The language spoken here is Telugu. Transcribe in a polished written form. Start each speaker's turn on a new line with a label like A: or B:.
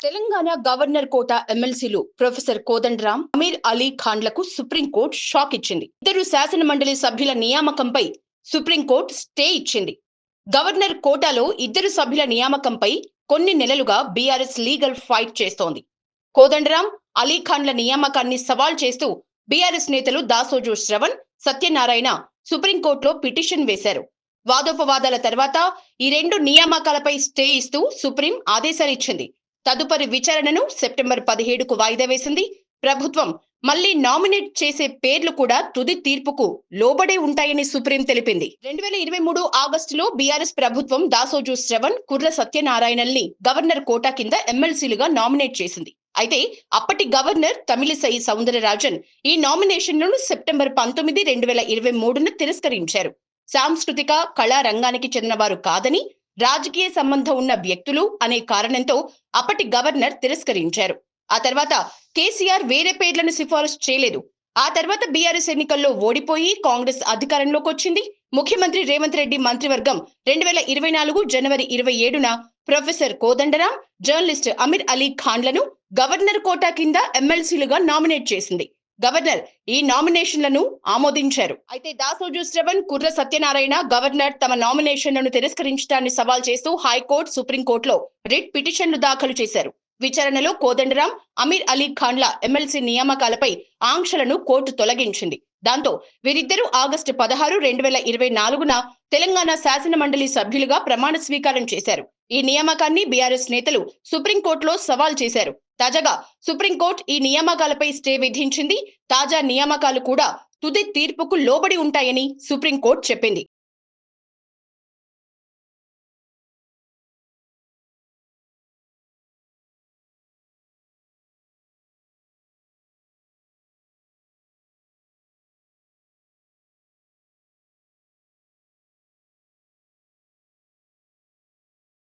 A: తెలంగాణ గవర్నర్ కోట ఎమ్మెల్సీలు ప్రొఫెసర్ కోదండరాం, అమీర్ అలీ ఖాన్లకు సుప్రీంకోర్టు షాక్ ఇచ్చింది. ఇద్దరు శాసన మండలి సభ్యుల నియామకంపై సుప్రీంకోర్టు స్టే ఇచ్చింది. గవర్నర్ కోటాలో ఇద్దరు సభ్యుల నియామకంపై కొన్ని నెలలుగా బీఆర్ఎస్ లీగల్ ఫైట్ చేస్తోంది. కోదండరాం, అలీ ఖాన్ల నియామకాన్ని సవాల్ చేస్తూ బీఆర్ఎస్ నేతలు దాసోజు శ్రవణ్, సత్యనారాయణ సుప్రీంకోర్టులో పిటిషన్ వేశారు. వాదోపవాదాల తర్వాత ఈ రెండు నియామకాలపై స్టే ఇస్తూ సుప్రీం ఆదేశాలిచ్చింది. తదుపరి విచారణను సెప్టెంబర్ 17కు వాయిదా వేసింది. ప్రభుత్వం మళ్లీ నామినేట్ చేసే పేర్లు కూడా తుది తీర్పుకు లోబడే ఉంటాయని సుప్రీం తెలిపింది. 2023 ఆగస్టులో బీఆర్ఎస్ ప్రభుత్వం దాసోజు శ్రవణ్, కుర్ర సత్యనారాయణల్ని గవర్నర్ కోటా కింద ఎమ్మెల్సీలుగా నామినేట్ చేసింది. అయితే అప్పటి గవర్నర్ తమిళిసై సౌందరరాజన్ ఈ నామినేషన్లను సెప్టెంబర్ 19, 2023న తిరస్కరించారు. సాంస్కృతిక కళా రంగానికి చెందిన వారు కాదని, రాజకీయ సంబంధం ఉన్న వ్యక్తులు అనే కారణంతో అప్పటి గవర్నర్ తిరస్కరించారు. ఆ తర్వాత కేసీఆర్ వేరే పేర్లను సిఫారసు చేయలేదు. ఆ తర్వాత బీఆర్ఎస్ ఎన్నికల్లో ఓడిపోయి కాంగ్రెస్ అధికారంలోకి వచ్చింది. ముఖ్యమంత్రి రేవంత్ రెడ్డి మంత్రివర్గం 2024 జనవరి 27న ప్రొఫెసర్ కోదండరాం, జర్నలిస్ట్ అమీర్ అలీ ఖాన్లను గవర్నర్ కోటా కింద ఎమ్మెల్సీలుగా నామినేట్ చేసింది. గవర్నర్ ఈ నామినేషన్లను ఆమోదించారు. అయితే దాసోజు శ్రవణ్, కుర్ర సత్యనారాయణ గవర్నర్ తమ నామినేషన్లను తిరస్కరించడాన్ని సవాల్ చేస్తూ హైకోర్టు, సుప్రీంకోర్టులో రిట్ పిటిషన్లు దాఖలు చేశారు. విచారణలో కోదండరాం, అమీర్ అలీ ఖాన్ల ఎమ్మెల్సీ నియామకాలపై ఆంక్షలను కోర్టు తొలగించింది. దాంతో వీరిద్దరూ ఆగస్టు 16, 2024న తెలంగాణ శాసన మండలి సభ్యులుగా ప్రమాణ స్వీకారం చేశారు. ఈ నియామకాన్ని బీఆర్ఎస్ నేతలు సుప్రీంకోర్టులో సవాల్ చేశారు. తాజాగా సుప్రీంకోర్టు ఈ నియామకాలపై స్టే విధించింది. తాజా నియామకాలు కూడా తుది తీర్పుకు లోబడి ఉంటాయని సుప్రీంకోర్టు చెప్పింది.